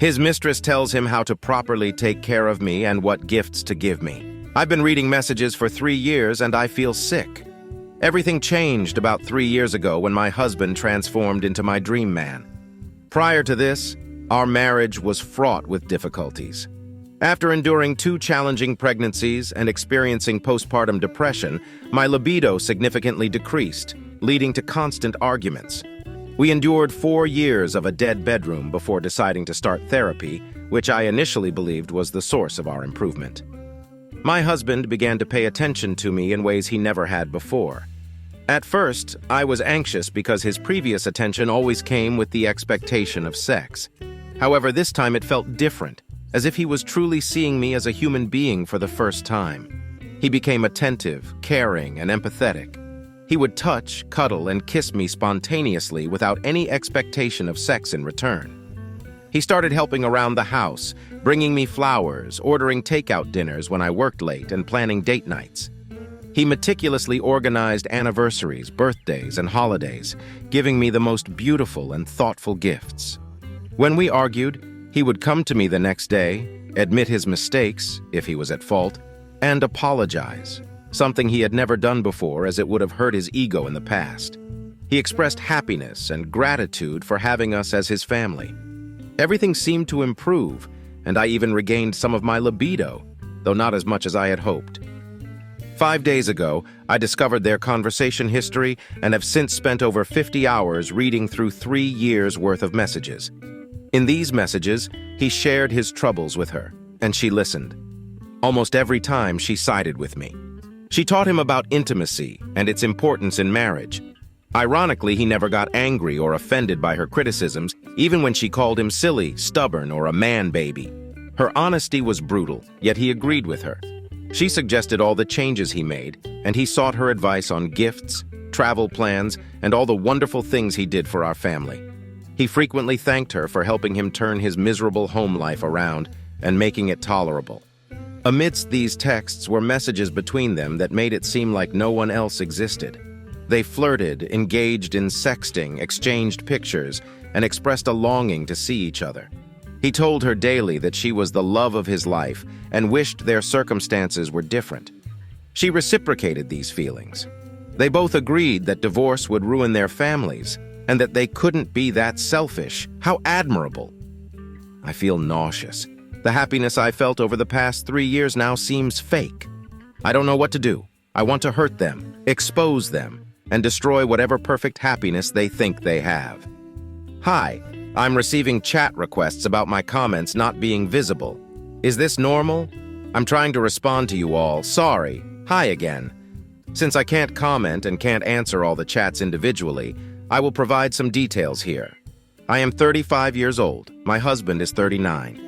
His mistress tells him how to properly take care of me and what gifts to give me. I've been reading messages for 3 years and I feel sick. Everything changed about 3 years ago when my husband transformed into my dream man. Prior to this, our marriage was fraught with difficulties. After enduring 2 challenging pregnancies and experiencing postpartum depression, my libido significantly decreased, leading to constant arguments. We endured 4 years of a dead bedroom before deciding to start therapy, which I initially believed was the source of our improvement. My husband began to pay attention to me in ways he never had before. At first, I was anxious because his previous attention always came with the expectation of sex. However, this time it felt different, as if he was truly seeing me as a human being for the first time. He became attentive, caring, and empathetic. He would touch, cuddle, and kiss me spontaneously without any expectation of sex in return. He started helping around the house, bringing me flowers, ordering takeout dinners when I worked late, and planning date nights. He meticulously organized anniversaries, birthdays, and holidays, giving me the most beautiful and thoughtful gifts. When we argued, he would come to me the next day, admit his mistakes, if he was at fault, and apologize, something he had never done before as it would have hurt his ego in the past. He expressed happiness and gratitude for having us as his family. Everything seemed to improve, and I even regained some of my libido, though not as much as I had hoped. 5 days ago, I discovered their conversation history and have since spent over 50 hours reading through 3 years' worth of messages. In these messages, he shared his troubles with her, and she listened. Almost every time, she sided with me. She taught him about intimacy and its importance in marriage. Ironically, he never got angry or offended by her criticisms, even when she called him silly, stubborn, or a man baby. Her honesty was brutal, yet he agreed with her. She suggested all the changes he made, and he sought her advice on gifts, travel plans, and all the wonderful things he did for our family. He frequently thanked her for helping him turn his miserable home life around and making it tolerable. Amidst these texts were messages between them that made it seem like no one else existed. They flirted, engaged in sexting, exchanged pictures, and expressed a longing to see each other. He told her daily that she was the love of his life and wished their circumstances were different. She reciprocated these feelings. They both agreed that divorce would ruin their families and that they couldn't be that selfish. How admirable! I feel nauseous. The happiness I felt over the past 3 years now seems fake. I don't know what to do. I want to hurt them, expose them, and destroy whatever perfect happiness they think they have. Hi, I'm receiving chat requests about my comments not being visible. Is this normal? I'm trying to respond to you all. Sorry. Hi again. Since I can't comment and can't answer all the chats individually, I will provide some details here. I am 35 years old. My husband is 39.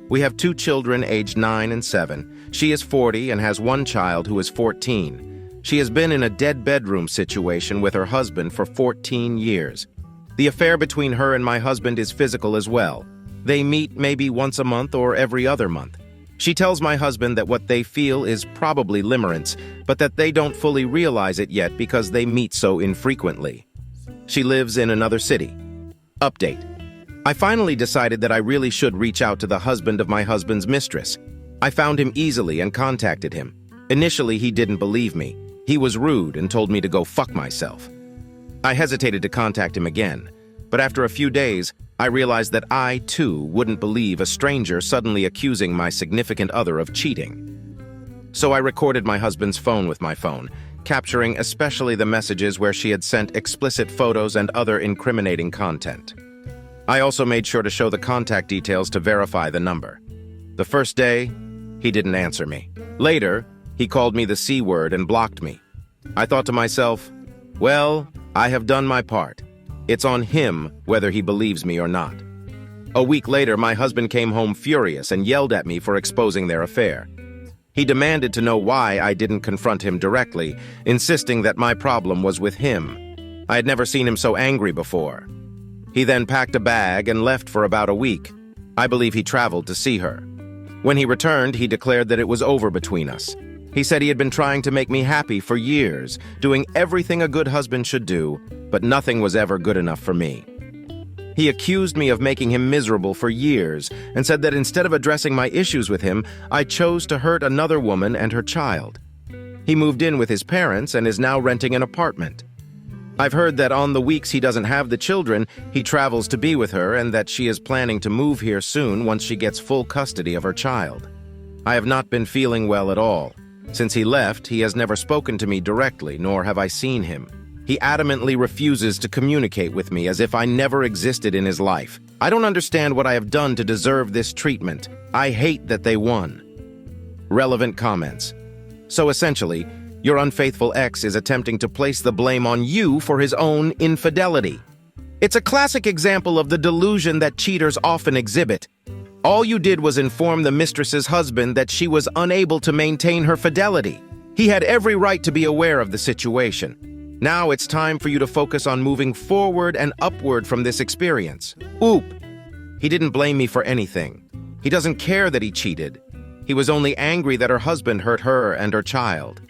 We have 2 children aged 9 and 7. She is 40 and has 1 child who is 14. She has been in a dead bedroom situation with her husband for 14 years. The affair between her and my husband is physical as well. They meet maybe once a month or every other month. She tells my husband that what they feel is probably limerence, but that they don't fully realize it yet because they meet so infrequently. She lives in another city. Update. I finally decided that I really should reach out to the husband of my husband's mistress. I found him easily and contacted him. Initially, he didn't believe me. He was rude and told me to go fuck myself. I hesitated to contact him again, but after a few days, I realized that I, too, wouldn't believe a stranger suddenly accusing my significant other of cheating. So I recorded my husband's phone with my phone, capturing especially the messages where she had sent explicit photos and other incriminating content. I also made sure to show the contact details to verify the number. The first day, he didn't answer me. Later, he called me the C word and blocked me. I thought to myself, well, I have done my part. It's on him whether he believes me or not. A week later, my husband came home furious and yelled at me for exposing their affair. He demanded to know why I didn't confront him directly, insisting that my problem was with him. I had never seen him so angry before. He then packed a bag and left for about a week. I believe he traveled to see her. When he returned, he declared that it was over between us. He said he had been trying to make me happy for years, doing everything a good husband should do, but nothing was ever good enough for me. He accused me of making him miserable for years and said that instead of addressing my issues with him, I chose to hurt another woman and her child. He moved in with his parents and is now renting an apartment. I've heard that on the weeks he doesn't have the children, he travels to be with her and that she is planning to move here soon once she gets full custody of her child. I have not been feeling well at all. Since he left, he has never spoken to me directly, nor have I seen him. He adamantly refuses to communicate with me as if I never existed in his life. I don't understand what I have done to deserve this treatment. I hate that they won. Relevant comments. So essentially, your unfaithful ex is attempting to place the blame on you for his own infidelity. It's a classic example of the delusion that cheaters often exhibit. All you did was inform the mistress's husband that she was unable to maintain her fidelity. He had every right to be aware of the situation. Now it's time for you to focus on moving forward and upward from this experience. Oop! He didn't blame me for anything. He doesn't care that he cheated. He was only angry that her husband hurt her and her child.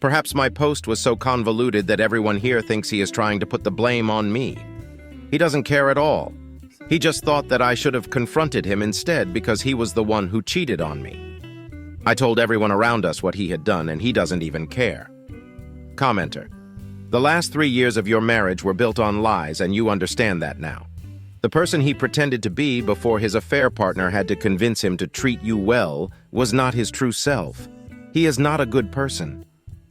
Perhaps my post was so convoluted that everyone here thinks he is trying to put the blame on me. He doesn't care at all. He just thought that I should have confronted him instead because he was the one who cheated on me. I told everyone around us what he had done and he doesn't even care. Commenter. The last 3 years of your marriage were built on lies, and you understand that now. The person he pretended to be before his affair partner had to convince him to treat you well was not his true self. He is not a good person.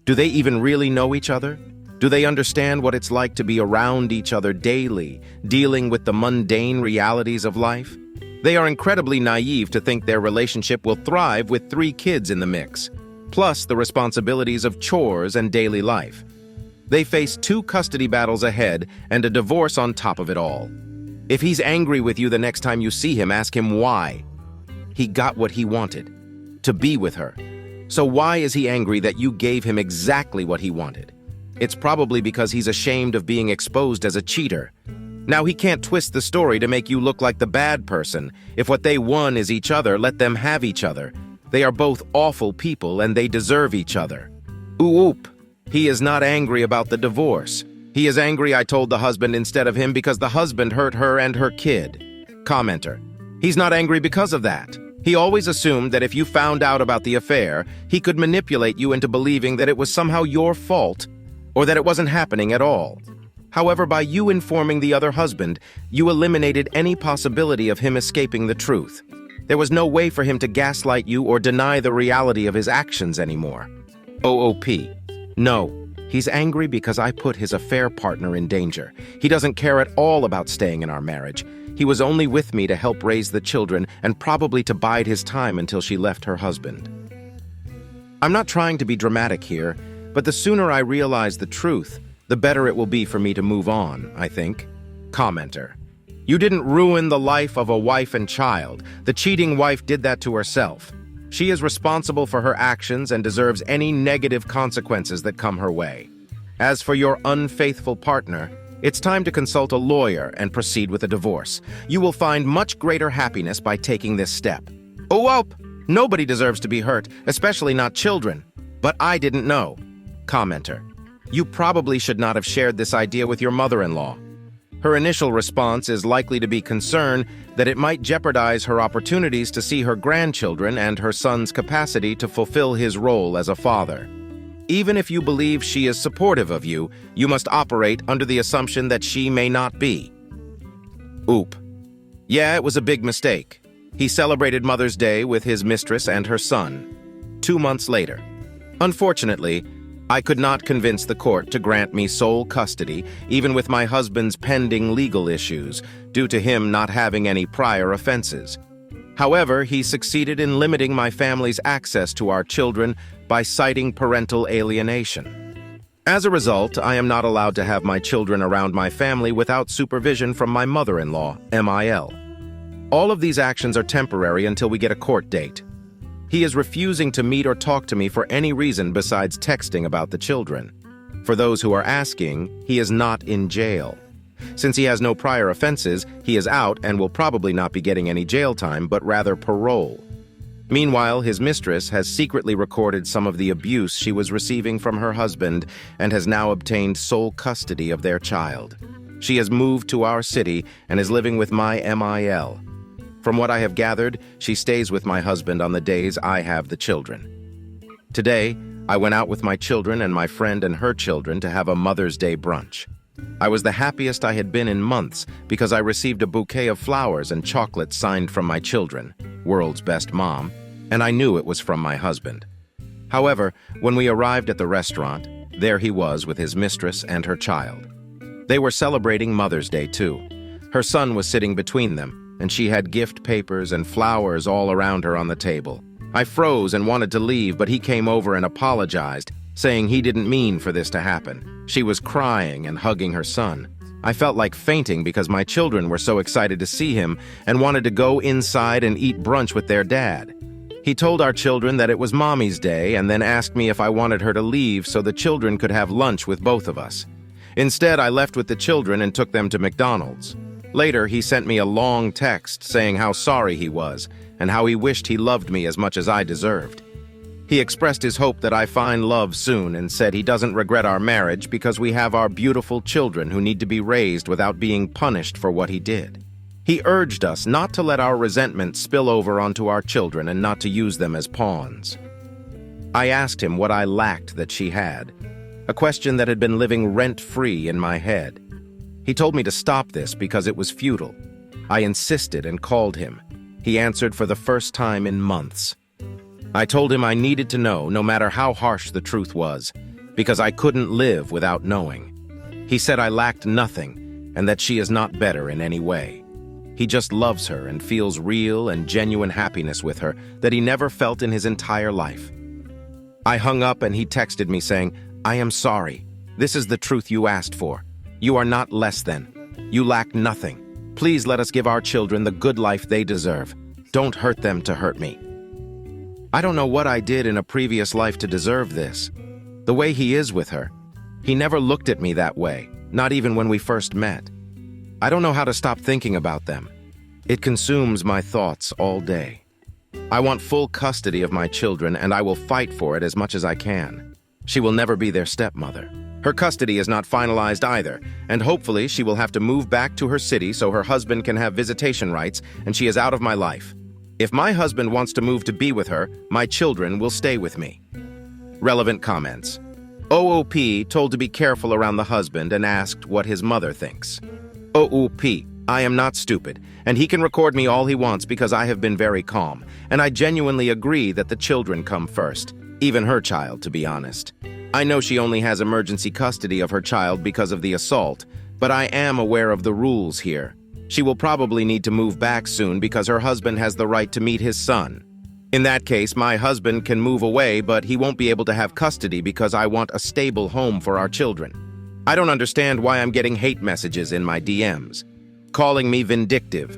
Do they even really know each other? Do they understand what it's like to be around each other daily, dealing with the mundane realities of life? They are incredibly naive to think their relationship will thrive with 3 kids in the mix, plus the responsibilities of chores and daily life. They face 2 custody battles ahead and a divorce on top of it all. If he's angry with you the next time you see him, ask him why. He got what he wanted, to be with her. So why is he angry that you gave him exactly what he wanted? It's probably because he's ashamed of being exposed as a cheater. Now he can't twist the story to make you look like the bad person. If what they won is each other, let them have each other. They are both awful people and they deserve each other. Oop. He is not angry about the divorce. He is angry I told the husband instead of him because the husband hurt her and her kid. Commenter. He's not angry because of that. He always assumed that if you found out about the affair, he could manipulate you into believing that it was somehow your fault or that it wasn't happening at all. However, by you informing the other husband, you eliminated any possibility of him escaping the truth. There was no way for him to gaslight you or deny the reality of his actions anymore. OOP. No, he's angry because I put his affair partner in danger. He doesn't care at all about staying in our marriage. He was only with me to help raise the children and probably to bide his time until she left her husband. I'm not trying to be dramatic here, but the sooner I realize the truth, the better it will be for me to move on, I think. Commenter. You didn't ruin the life of a wife and child. The cheating wife did that to herself. She is responsible for her actions and deserves any negative consequences that come her way. As for your unfaithful partner, it's time to consult a lawyer and proceed with a divorce. You will find much greater happiness by taking this step. Oh, well, nobody deserves to be hurt, especially not children. But I didn't know. Commenter. You probably should not have shared this idea with your mother-in-law. Her initial response is likely to be concern that it might jeopardize her opportunities to see her grandchildren and her son's capacity to fulfill his role as a father. Even if you believe she is supportive of you, you must operate under the assumption that she may not be. Oop. Yeah, it was a big mistake. He celebrated Mother's Day with his mistress and her son. 2 months later. Unfortunately, I could not convince the court to grant me sole custody, even with my husband's pending legal issues, due to him not having any prior offenses. However, he succeeded in limiting my family's access to our children by citing parental alienation. As a result, I am not allowed to have my children around my family without supervision from my mother-in-law, MIL. All of these actions are temporary until we get a court date. He is refusing to meet or talk to me for any reason besides texting about the children. For those who are asking, he is not in jail. Since he has no prior offenses, he is out and will probably not be getting any jail time, but rather parole. Meanwhile, his mistress has secretly recorded some of the abuse she was receiving from her husband and has now obtained sole custody of their child. She has moved to our city and is living with my MIL. From what I have gathered, she stays with my husband on the days I have the children. Today, I went out with my children and my friend and her children to have a Mother's Day brunch. I was the happiest I had been in months because I received a bouquet of flowers and chocolates signed from my children, world's best mom, and I knew it was from my husband. However, when we arrived at the restaurant, there he was with his mistress and her child. They were celebrating Mother's Day too. Her son was sitting between them, and she had gift papers and flowers all around her on the table. I froze and wanted to leave, but he came over and apologized, saying he didn't mean for this to happen. She was crying and hugging her son. I felt like fainting because my children were so excited to see him and wanted to go inside and eat brunch with their dad. He told our children that it was Mommy's Day and then asked me if I wanted her to leave so the children could have lunch with both of us. Instead, I left with the children and took them to McDonald's. Later, he sent me a long text saying how sorry he was and how he wished he loved me as much as I deserved. He expressed his hope that I find love soon and said he doesn't regret our marriage because we have our beautiful children who need to be raised without being punished for what he did. He urged us not to let our resentment spill over onto our children and not to use them as pawns. I asked him what I lacked that she had, a question that had been living rent-free in my head. He told me to stop this because it was futile. I insisted and called him. He answered for the first time in months. I told him I needed to know, no matter how harsh the truth was, because I couldn't live without knowing. He said I lacked nothing and that she is not better in any way. He just loves her and feels real and genuine happiness with her that he never felt in his entire life. I hung up and he texted me saying, "I am sorry. This is the truth you asked for. You are not less than. You lack nothing. Please let us give our children the good life they deserve. Don't hurt them to hurt me." I don't know what I did in a previous life to deserve this. The way he is with her, he never looked at me that way, not even when we first met. I don't know how to stop thinking about them. It consumes my thoughts all day. I want full custody of my children, and I will fight for it as much as I can. She will never be their stepmother. Her custody is not finalized either, and hopefully she will have to move back to her city so her husband can have visitation rights and she is out of my life. If my husband wants to move to be with her, my children will stay with me. Relevant comments. OOP told to be careful around the husband and asked what his mother thinks. OOP, I am not stupid, and he can record me all he wants because I have been very calm, and I genuinely agree that the children come first, even her child, to be honest. I know she only has emergency custody of her child because of the assault, but I am aware of the rules here. She will probably need to move back soon because her husband has the right to meet his son. In that case, my husband can move away, but he won't be able to have custody because I want a stable home for our children. I don't understand why I'm getting hate messages in my DMs, calling me vindictive.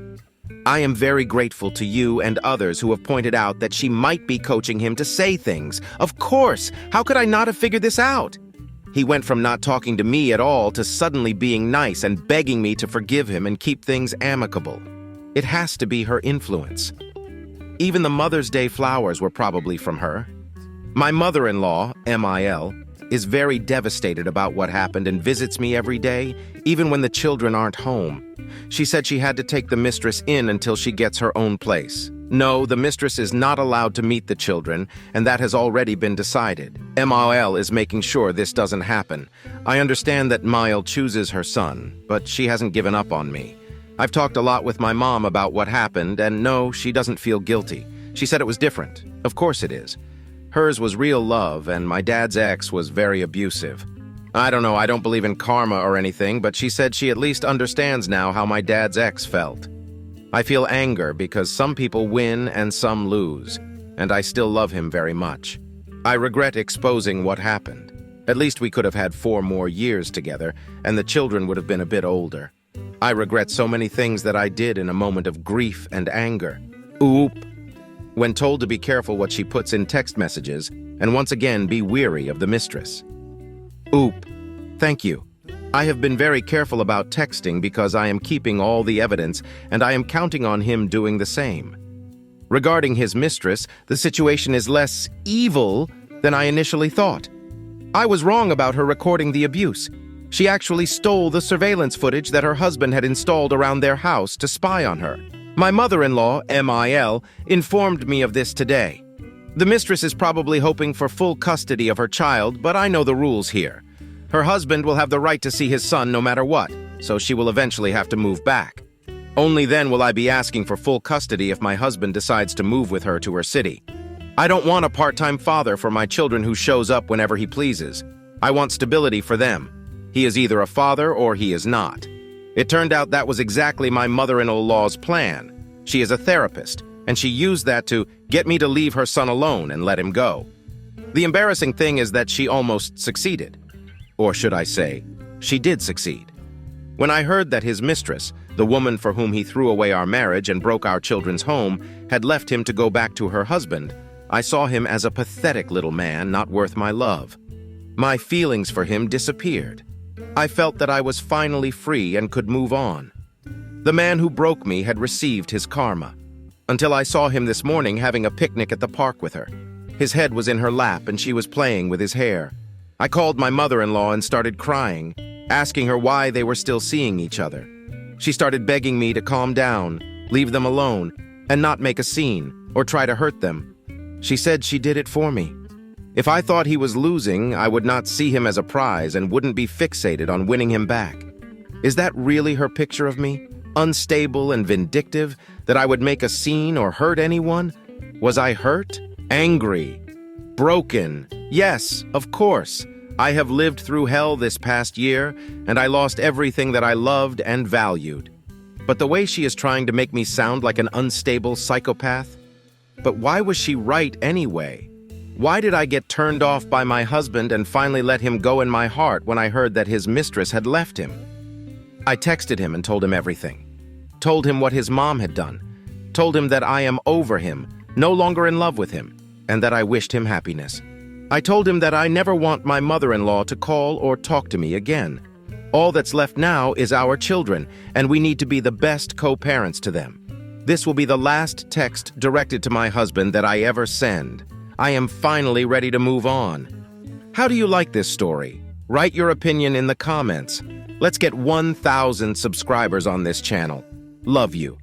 I am very grateful to you and others who have pointed out that she might be coaching him to say things. Of course! How could I not have figured this out? He went from not talking to me at all to suddenly being nice and begging me to forgive him and keep things amicable. It has to be her influence. Even the Mother's Day flowers were probably from her. My mother-in-law, MIL, is very devastated about what happened and visits me every day, even when the children aren't home. She said she had to take the mistress in until she gets her own place. No, the mistress is not allowed to meet the children, and that has already been decided. MIL is making sure this doesn't happen. I understand that Mile chooses her son, but she hasn't given up on me. I've talked a lot with my mom about what happened, and no, she doesn't feel guilty. She said it was different. Of course it is. Hers was real love, and my dad's ex was very abusive. I don't know, I don't believe in karma or anything, but she said she at least understands now how my dad's ex felt. I feel anger because some people win and some lose, and I still love him very much. I regret exposing what happened. At least we could have had 4 more years together, and the children would have been a bit older. I regret so many things that I did in a moment of grief and anger. Oop. When told to be careful what she puts in text messages, and once again be weary of the mistress. Oop. Thank you. I have been very careful about texting because I am keeping all the evidence and I am counting on him doing the same. Regarding his mistress, the situation is less evil than I initially thought. I was wrong about her recording the abuse. She actually stole the surveillance footage that her husband had installed around their house to spy on her. My mother-in-law, MIL, informed me of this today. The mistress is probably hoping for full custody of her child, but I know the rules here. Her husband will have the right to see his son no matter what, so she will eventually have to move back. Only then will I be asking for full custody if my husband decides to move with her to her city. I don't want a part-time father for my children who shows up whenever he pleases. I want stability for them. He is either a father or he is not. It turned out that was exactly my mother-in-law's plan. She is a therapist, and she used that to get me to leave her son alone and let him go. The embarrassing thing is that she almost succeeded. Or should I say, she did succeed. When I heard that his mistress, the woman for whom he threw away our marriage and broke our children's home, had left him to go back to her husband, I saw him as a pathetic little man not worth my love. My feelings for him disappeared. I felt that I was finally free and could move on. The man who broke me had received his karma, until I saw him this morning having a picnic at the park with her. His head was in her lap and she was playing with his hair. I called my mother-in-law and started crying, asking her why they were still seeing each other. She started begging me to calm down, leave them alone, and not make a scene or try to hurt them. She said she did it for me. If I thought he was losing, I would not see him as a prize and wouldn't be fixated on winning him back. Is that really her picture of me? Unstable and vindictive, that I would make a scene or hurt anyone? Was I hurt? Angry? Broken? Yes, of course. I have lived through hell this past year, and I lost everything that I loved and valued. But the way she is trying to make me sound like an unstable psychopath? But why was she right anyway? Why did I get turned off by my husband and finally let him go in my heart when I heard that his mistress had left him? I texted him and told him everything. Told him what his mom had done. Told him that I am over him, no longer in love with him, and that I wished him happiness. I told him that I never want my mother-in-law to call or talk to me again. All that's left now is our children, and we need to be the best co-parents to them. This will be the last text directed to my husband that I ever send. I am finally ready to move on. How do you like this story? Write your opinion in the comments. Let's get 1,000 subscribers on this channel. Love you.